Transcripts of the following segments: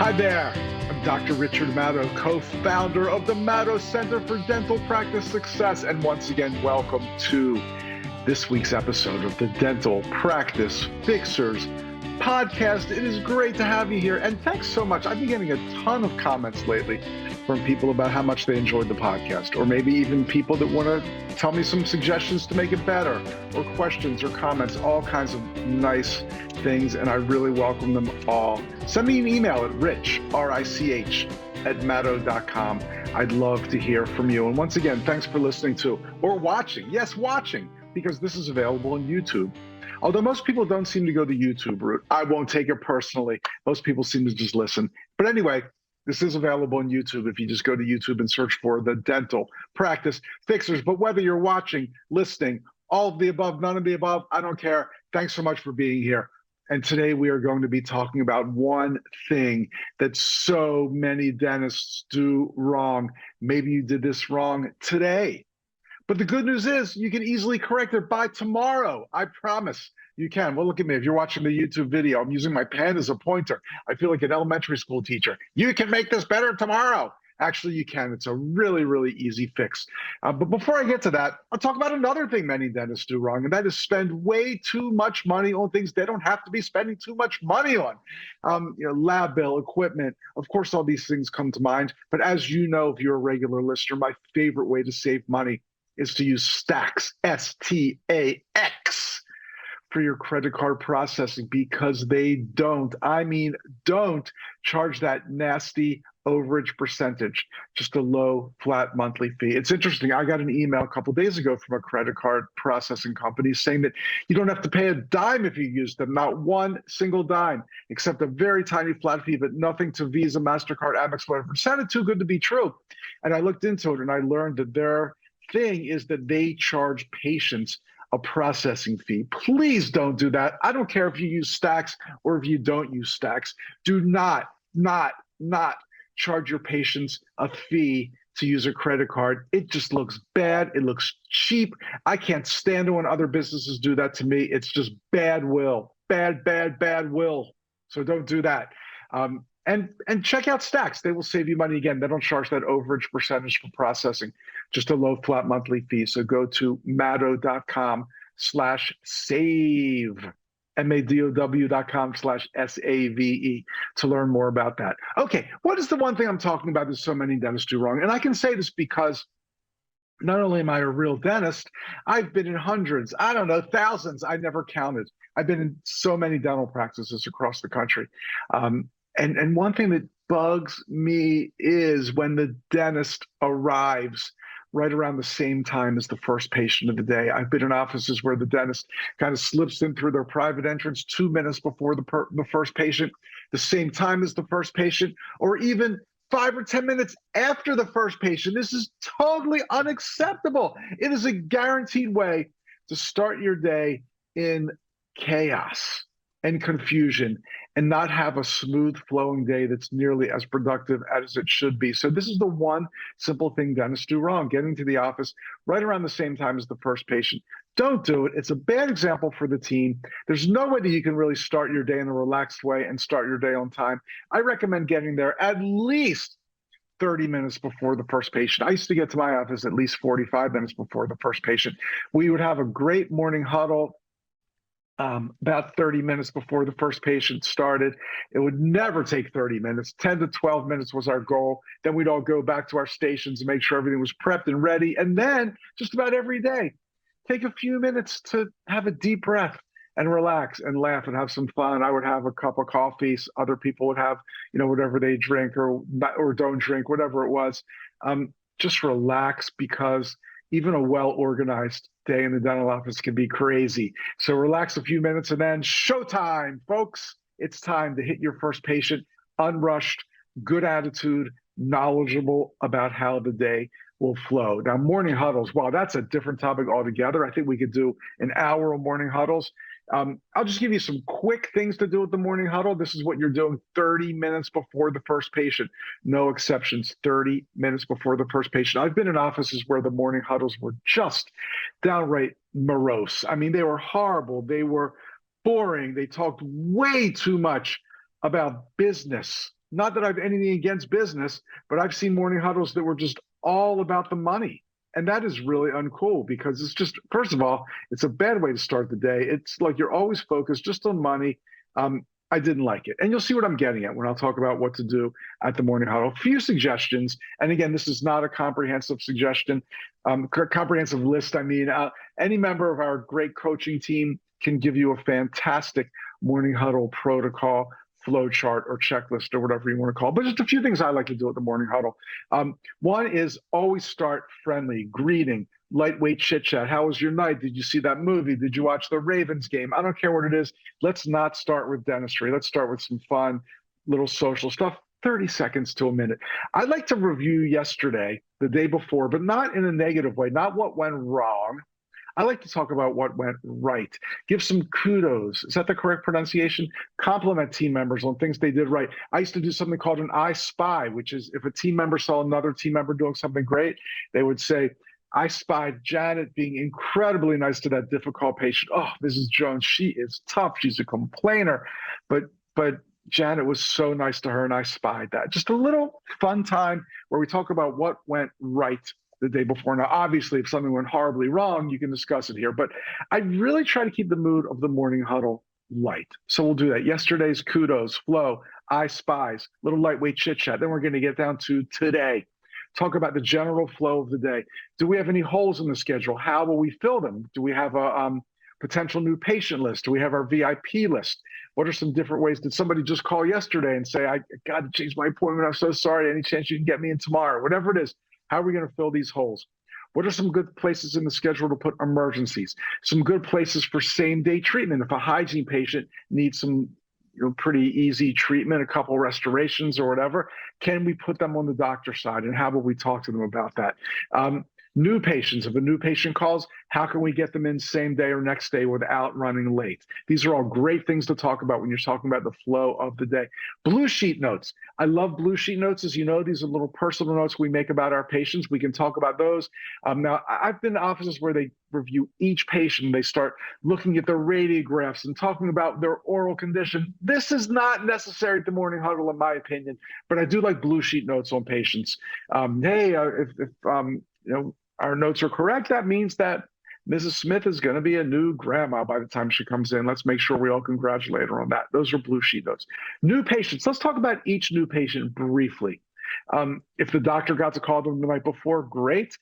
Hi there. I'm Dr. Richard Maddow, co-founder of the Maddow Center for Dental Practice Success. And once again, welcome to this week's episode of the Dental Practice Fixers podcast. It is great to have you here. And thanks so much. I've been getting a ton of comments lately from people about how much they enjoyed the podcast, or maybe even people that want to tell me some suggestions to make it better, or questions or comments, all kinds of nice things, and I really welcome them all. Send me an email at rich, R-I-C-H, @maddow.com. I'd love to hear from you. And once again, thanks for listening to, or watching. Yes, watching, because this is available on YouTube. Although most people don't seem to go the YouTube route. I won't take it personally. Most people seem to just listen. But anyway, this is available on YouTube if you just go to YouTube and search for the Dental Practice Fixers. But whether you're watching, listening, all of the above, none of the above, I don't care. Thanks so much for being here. And today we are going to be talking about one thing that so many dentists do wrong. Maybe you did this wrong today. But the good news is you can easily correct it by tomorrow. I promise you can. Well, look at me. If you're watching the YouTube video, I'm using my pen as a pointer. I feel like an elementary school teacher. You can make this better tomorrow. Actually, you can. It's a really, really easy fix. But before I get to that, I'll talk about another thing many dentists do wrong, and that is spend way too much money on things they don't have to be spending too much money on. Lab bill, equipment, of course, all these things come to mind. But as you know, if you're a regular listener, my favorite way to save money is to use Stacks, S-T-A-X, for your credit card processing, because they don't charge that nasty overage percentage, just a low flat monthly fee. It's interesting. I got an email a couple of days ago from a credit card processing company saying that you don't have to pay a dime if you use them, not one single dime, except a very tiny flat fee, but nothing to Visa, MasterCard, Amex, whatever. It sounded too good to be true. And I looked into it and I learned that their thing is that they charge patients a processing fee. Please don't do that. I don't care if you use Stacks or if you don't use Stacks. Do not charge your patients a fee to use a credit card. It just looks bad. It looks cheap. I can't stand it when other businesses do that to me. It's just bad will. Bad will. So don't do that. And check out Stacks. They will save you money. Again, they don't charge that overage percentage for processing, just a low flat monthly fee. So go to maddow.com/save, MADOW.com/SAVE to learn more about that. Okay, what is the one thing I'm talking about that so many dentists do wrong? And I can say this because not only am I a real dentist, I've been in hundreds, I don't know, thousands, I never counted. I've been in so many dental practices across the country. And one thing that bugs me is when the dentist arrives right around the same time as the first patient of the day. I've been in offices where the dentist kind of slips in through their private entrance 2 minutes before the first patient, the same time as the first patient, or even 5 or 10 minutes after the first patient. This is totally unacceptable. It is a guaranteed way to start your day in chaos and confusion and not have a smooth flowing day that's nearly as productive as it should be. So this is the one simple thing dentists do wrong, getting to the office right around the same time as the first patient. Don't do it. It's a bad example for the team. There's no way that you can really start your day in a relaxed way and start your day on time. I recommend getting there at least 30 minutes before the first patient. I used to get to my office at least 45 minutes before the first patient. We would have a great morning huddle about 30 minutes before the first patient started. It would never take 30 minutes. 10 to 12 minutes was our goal. Then we'd all go back to our stations and make sure everything was prepped and ready. And then just about every day, take a few minutes to have a deep breath and relax and laugh and have some fun. I would have a cup of coffee. Other people would have, whatever they drink or don't drink, whatever it was. Just relax, because even a well-organized day in the dental office can be crazy. So relax a few minutes and then showtime, folks. It's time to hit your first patient, unrushed, good attitude, knowledgeable about how the day will flow. Now, morning huddles, wow, that's a different topic altogether. I think we could do an hour of morning huddles. I'll just give you some quick things to do at the morning huddle. This is what you're doing 30 minutes before the first patient. No exceptions, 30 minutes before the first patient. I've been in offices where the morning huddles were just downright morose. I mean, they were horrible. They were boring. They talked way too much about business Not that I have anything against business, but I've seen morning huddles that were just all about the money. And that is really uncool because it's just, first of all, it's a bad way to start the day. It's like you're always focused just on money. I didn't like it. And you'll see what I'm getting at when I'll talk about what to do at the morning huddle. A few suggestions. And again, this is not a comprehensive suggestion, comprehensive list. I mean, any member of our great coaching team can give you a fantastic morning huddle protocol, flow chart, or checklist, or whatever you want to call it. But just a few things I like to do at the morning huddle. One is always start friendly, greeting, lightweight chit chat. How was your night? Did you see that movie? Did you watch the Ravens game? I don't care what it is. Let's not start with dentistry. Let's start with some fun, little social stuff. 30 seconds to a minute. I'd like to review yesterday, the day before, but not in a negative way, not what went wrong. I like to talk about what went right. Give some kudos. Is that the correct pronunciation? Compliment team members on things they did right. I used to do something called an I Spy, which is if a team member saw another team member doing something great, they would say, I spied Janet being incredibly nice to that difficult patient. Oh, Mrs. Jones, she is tough. She's a complainer. But Janet was so nice to her, and I spied that. Just a little fun time where we talk about what went right the day before. Now, obviously, if something went horribly wrong, you can discuss it here. But I really try to keep the mood of the morning huddle light. So we'll do that. Yesterday's kudos, flow, I spies, little lightweight chit chat. Then we're going to get down to today. Talk about the general flow of the day. Do we have any holes in the schedule? How will we fill them? Do we have a potential new patient list? Do we have our VIP list? What are some different ways? Did somebody just call yesterday and say, I got to change my appointment. I'm so sorry. Any chance you can get me in tomorrow? Whatever it is, how are we going to fill these holes? What are some good places in the schedule to put emergencies? Some good places for same-day treatment. If a hygiene patient needs some pretty easy treatment, a couple restorations or whatever, can we put them on the doctor's side? And how will we talk to them about that? New patients, if a new patient calls, how can we get them in same day or next day without running late? These are all great things to talk about when you're talking about the flow of the day. Blue sheet notes. I love blue sheet notes. As you know, these are little personal notes we make about our patients. We can talk about those. Now, I've been to offices where they review each patient. They start looking at their radiographs and talking about their oral condition. This is not necessary at the morning huddle, in my opinion, but I do like blue sheet notes on patients. If our notes are correct, that means that Mrs. Smith is going to be a new grandma by the time she comes in. Let's make sure we all congratulate her on that. Those are blue sheet notes. New patients. Let's talk about each new patient briefly. If the doctor got to call them the night before, great.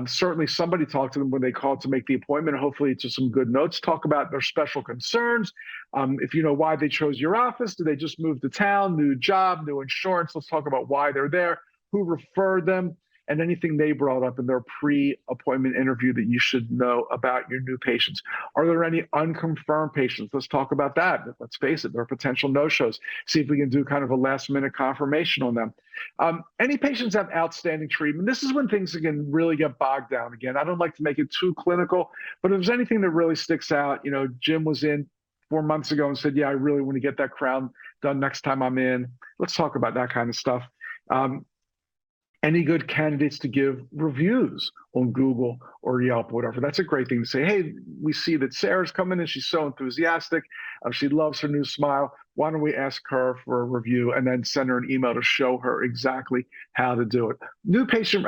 Certainly somebody talked to them when they called to make the appointment. Hopefully it's just some good notes. Talk about their special concerns. If you know why they chose your office, did they just move to town, new job, new insurance? Let's talk about why they're there, who referred them, and anything they brought up in their pre-appointment interview that you should know about your new patients. Are there any unconfirmed patients? Let's talk about that. Let's face it, there are potential no-shows. See if we can do kind of a last-minute confirmation on them. Any patients have outstanding treatment. This is when things can really get bogged down again. I don't like to make it too clinical, but if there's anything that really sticks out, Jim was in 4 months ago and said, yeah, I really want to get that crown done next time I'm in. Let's talk about that kind of stuff. Any good candidates to give reviews on Google or Yelp, or whatever. That's a great thing to say. Hey, we see that Sarah's coming in. She's so enthusiastic. She loves her new smile. Why don't we ask her for a review and then send her an email to show her exactly how to do it? Patient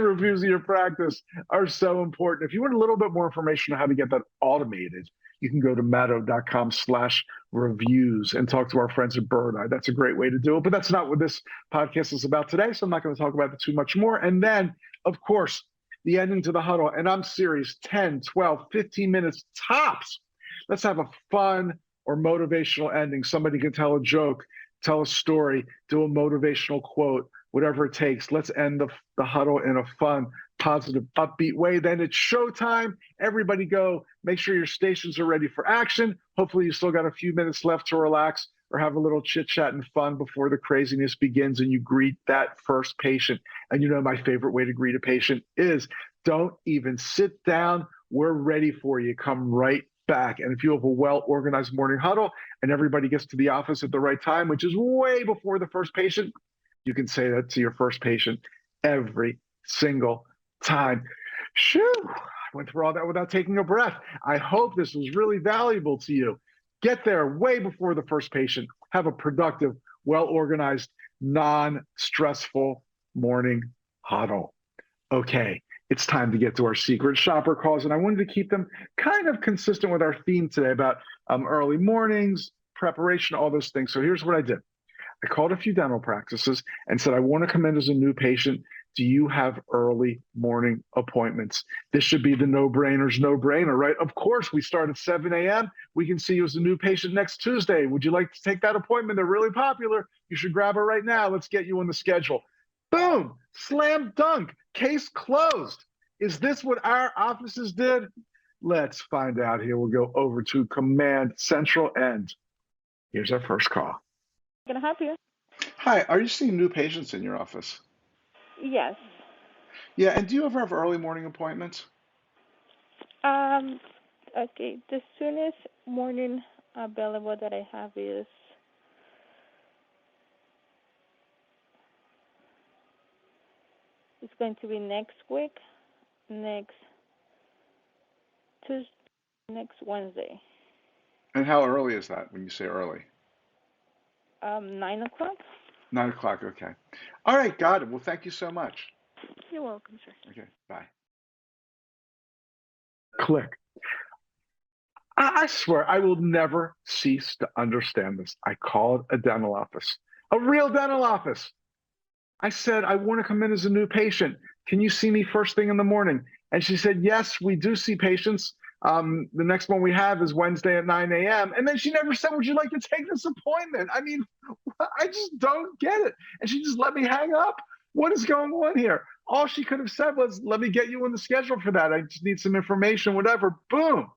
reviews of your practice are so important. If you want a little bit more information on how to get that automated, you can go to matto.com/reviews and talk to our friends at Bird Eye. That's a great way to do it, but that's not what this podcast is about today, so I'm not going to talk about it too much more. And then, of course, the ending to the huddle, and I'm serious, 10, 12, 15 minutes tops. Let's have a fun or motivational ending. Somebody can tell a joke, tell a story, do a motivational quote, whatever it takes. Let's end the huddle in a fun, positive, upbeat way. Then it's showtime. Everybody go. Make sure your stations are ready for action. Hopefully you still got a few minutes left to relax or have a little chit chat and fun before the craziness begins and you greet that first patient. And my favorite way to greet a patient is don't even sit down. We're ready for you. Come right back. And if you have a well-organized morning huddle and everybody gets to the office at the right time, which is way before the first patient, you can say that to your first patient every single time. Shoo! I went through all that without taking a breath. I hope this was really valuable to you. Get there way before the first patient. Have a productive, well-organized, non-stressful morning huddle. Okay, it's time to get to our secret shopper calls, and I wanted to keep them kind of consistent with our theme today about early mornings, preparation, all those things. So here's what I did. I called a few dental practices and said, I want to come in as a new patient. Do you have early morning appointments? This should be the no-brainers, no-brainer, right? Of course, we start at 7 a.m. We can see you as a new patient next Tuesday. Would you like to take that appointment? They're really popular. You should grab it right now. Let's get you on the schedule. Boom, slam dunk, case closed. Is this what our offices did? Let's find out here. We'll go over to Command Central and here's our first call. Can I help you? Hi, are you seeing new patients in your office? Yes. Yeah, and do you ever have early morning appointments? Um, okay. The soonest morning available that I have it's going to be next week, next Tuesday, next Wednesday. And how early is that when you say early? 9 o'clock. 9 o'clock, okay. All right, got it. Well, thank you so much. You're welcome, sir. Okay, bye. Click. I swear I will never cease to understand this. I called a dental office, a real dental office. I said, I want to come in as a new patient. Can you see me first thing in the morning? And she said, yes, we do see patients. The next one we have is Wednesday at 9 a.m. And then she never said, would you like to take this appointment? I mean, I just don't get it. And she just let me hang up. What is going on here? All she could have said was, let me get you on the schedule for that. I just need some information, whatever. Boom.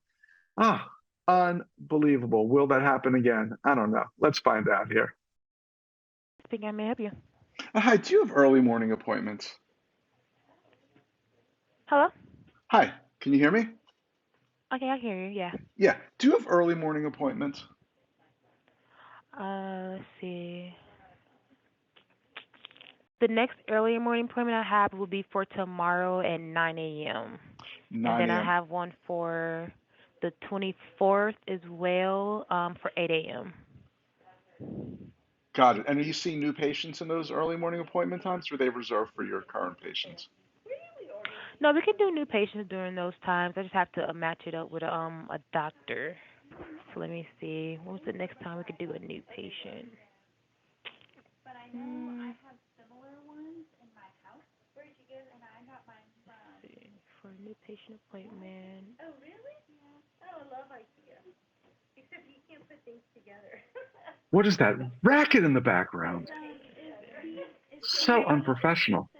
Ah, unbelievable. Will that happen again? I don't know. Let's find out here. I think I may help you. Hi, do you have early morning appointments? Hello? Hi, can you hear me? Okay, I hear you. Yeah. Yeah. Do you have early morning appointments? Let's see. The next early morning appointment I have will be for tomorrow at 9 a.m. And 9 then I a.m. have one for the 24th as well, for 8 a.m. Got it. And are you seeing new patients in those early morning appointment times, or are they reserved for your current patients? No, we can do new patients during those times. I just have to match it up with a doctor. So let me see. When was the next time we could do a new patient? Let's see. For a new patient appointment. What is that racket in the background? So unprofessional.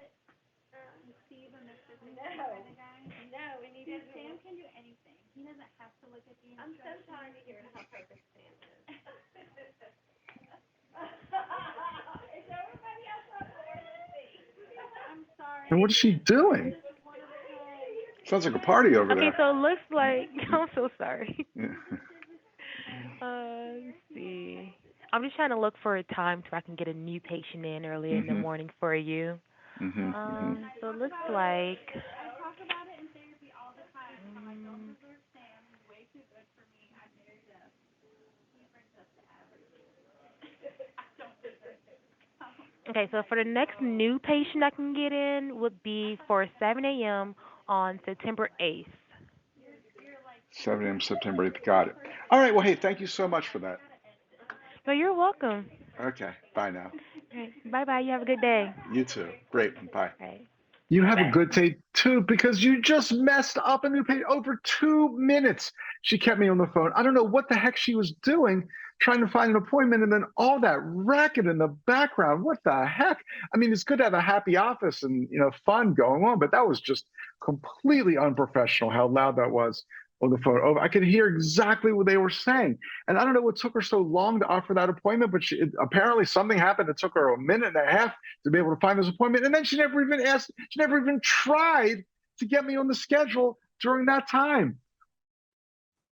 And what is she doing? Sounds like a party over there. Okay, so it looks like I'm so sorry. Yeah. Let's see. I'm just trying to look for a time so I can get a new patient in early in the morning for you. So it looks like. Okay, so for the next new patient I can get in would be for 7 a.m. on September 8th. 7 a.m. September 8th. Got it. All right. Well, hey, thank you so much for that. No, you're welcome. Okay. Bye now. All right, bye-bye. You have a good day. You too. Great. Bye. All right. You have a good day too, because you just messed up a new patient over 2 minutes. She kept me on the phone. I don't know what the heck she was doing, trying to find an appointment, and then all that racket in the background. What the heck? I mean, it's good to have a happy office and fun going on, but that was just completely unprofessional. How loud that was on the phone. Oh, I could hear exactly what they were saying, and I don't know what took her so long to offer that appointment, but apparently something happened. It took her a minute and a half to be able to find this appointment, and then she never even asked. She never even tried to get me on the schedule during that time.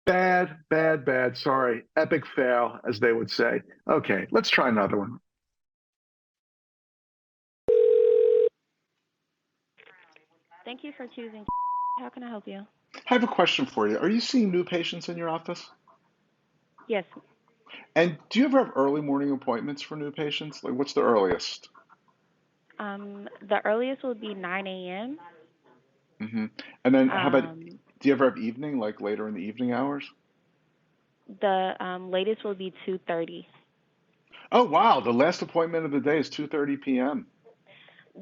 Bad, bad, bad. Sorry. Epic fail, as they would say. Okay, let's try another one. Thank you for choosing. How can I help you? I have a question for you. Are you seeing new patients in your office? Yes. And do you ever have early morning appointments for new patients? Like, what's the earliest? The earliest would be 9 a.m. hmm And then how about, Um, do you ever have evening, like later in the evening hours? the latest would be 2:30. Oh, wow. The last appointment of the day is 2:30 p.m.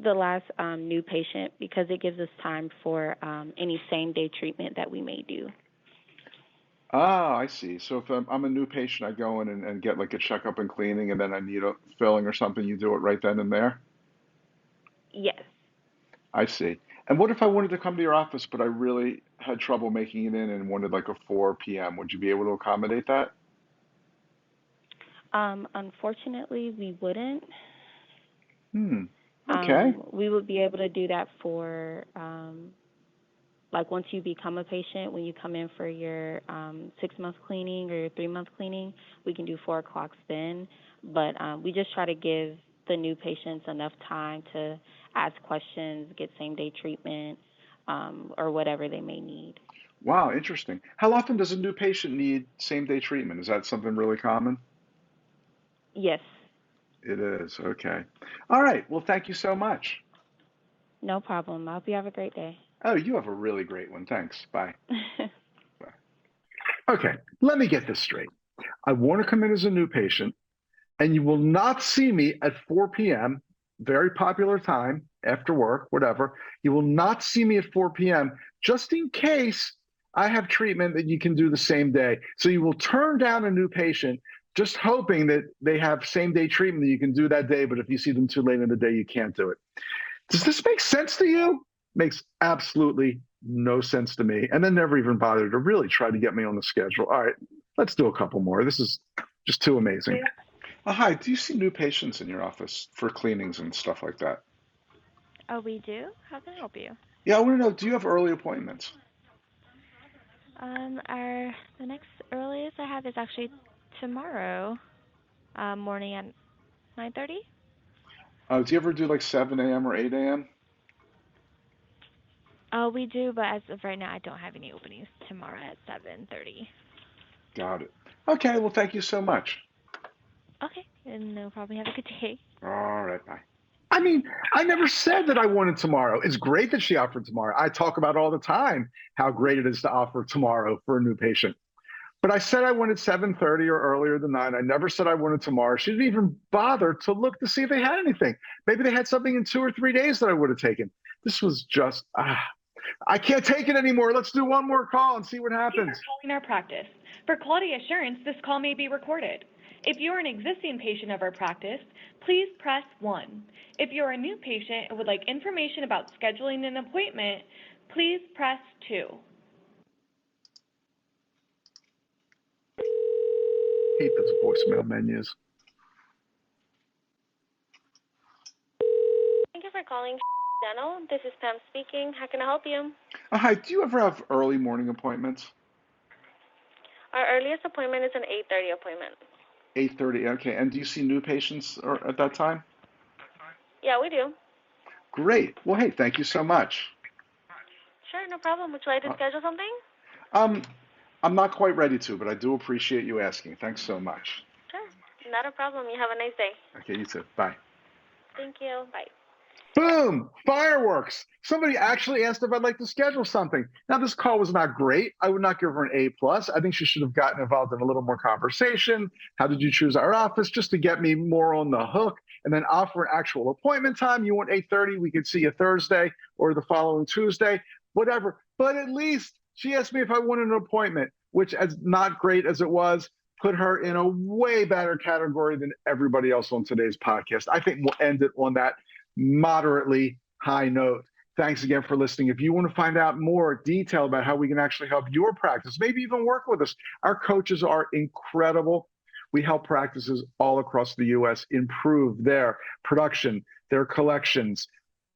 The last new patient, because it gives us time for any same day treatment that we may do. Ah, I see. So if I'm a new patient, I go in and get like a checkup and cleaning, and then I need a filling or something, you do it right then and there? Yes. I see. And what if I wanted to come to your office, but I really had trouble making it in and wanted like a 4 p.m.? Would you be able to accommodate that? Unfortunately, we wouldn't. Hmm. Okay. We would be able to do that for like once you become a patient, when you come in for your 6 month cleaning or your 3 month cleaning, we can do 4 o'clocks then. But we just try to give the new patients enough time to ask questions, get same day treatment, or whatever they may need. Wow, interesting. How often does a new patient need same day treatment? Is that something really common? Yes, It is. Okay. All right. Well, thank you so much. no problem. I hope you have a great day. Oh, you have a really great one. Thanks. Bye. Bye. Okay, let me get this straight. I want to come in as a new patient, and you will not see me at 4 p.m., very popular time after work, whatever. You will not see me at 4 p.m. just in case I have treatment that you can do the same day. So you will turn down a new patient just hoping that they have same day treatment that you can do that day. But if you see them too late in the day, you can't do it. Does this make sense to you? Makes absolutely no sense to me. And then never even bothered to really try to get me on the schedule. All right, let's do a couple more. This is just too amazing. Hi. Do you see new patients in your office for cleanings and stuff like that? Oh, we do? How can I help you? Yeah, I want to know, do you have early appointments? Our the next earliest I have is actually tomorrow, morning at 9:30. Do you ever do like 7 a.m. or 8 a.m.? Oh, we do, but as of right now, I don't have any openings tomorrow at 7:30. Got it. Okay. Well, thank you so much. Okay, and no problem. Have a good day. All right. Bye. I mean, I never said that I wanted tomorrow. It's great that she offered tomorrow. I talk about all the time how great it is to offer tomorrow for a new patient. But I said I wanted 7:30 or earlier than 9. I never said I wanted tomorrow. She didn't even bother to look to see if they had anything. Maybe they had something in 2 or 3 days that I would have taken. This was just, I can't take it anymore. Let's do one more call and see what Thank you for happens. calling our practice. For quality assurance, this call may be recorded. If you are an existing patient of our practice, please press 1. If you are a new patient and would like information about scheduling an appointment, please press 2. Hate those voicemail menus. Thank you for calling Dental. This is Pam speaking. How can I help you? Hi. Do you ever have early morning appointments? Our earliest appointment is an 8:30 appointment. 8:30. Okay. And do you see new patients at that time? Yeah, we do. Great. Well, hey, thank you so much. Sure, no problem. Would you like to Uh, schedule something? Um, I'm not quite ready to, but I do appreciate you asking. Thanks so much. Sure, not a problem. You have a nice day. Okay, you too. Bye. Thank you. Bye. Boom! Fireworks! Somebody actually asked if I'd like to schedule something. Now, this call was not great. I would not give her an A plus. I think she should have gotten involved in a little more conversation. How did you choose our office? Just to get me more on the hook, and then offer an actual appointment time. You want 8:30? We could see you Thursday or the following Tuesday, whatever. But at least she asked me if I wanted an appointment, which, as not great as it was, put her in a way better category than everybody else on today's podcast. I think we'll end it on that moderately high note. Thanks again for listening. If you want to find out more detail about how we can actually help your practice, maybe even work with us, our coaches are incredible. We help practices all across the US improve their production, their collections,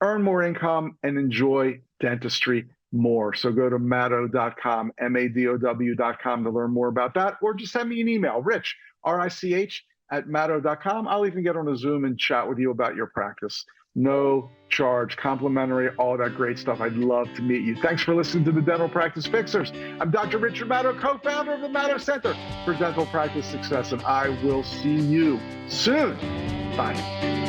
earn more income, and enjoy dentistry more. So go to madow.com, madow.com to learn more about that, or just send me an email, Rich, RICH, at madow.com. I'll even get on a Zoom and chat with you about your practice. no charge, complimentary, all that great stuff. I'd love to meet you. Thanks for listening to the Dental Practice Fixers. I'm Dr. Richard Maddow, co-founder of the Maddow Center for Dental Practice Success, and I will see you soon. Bye.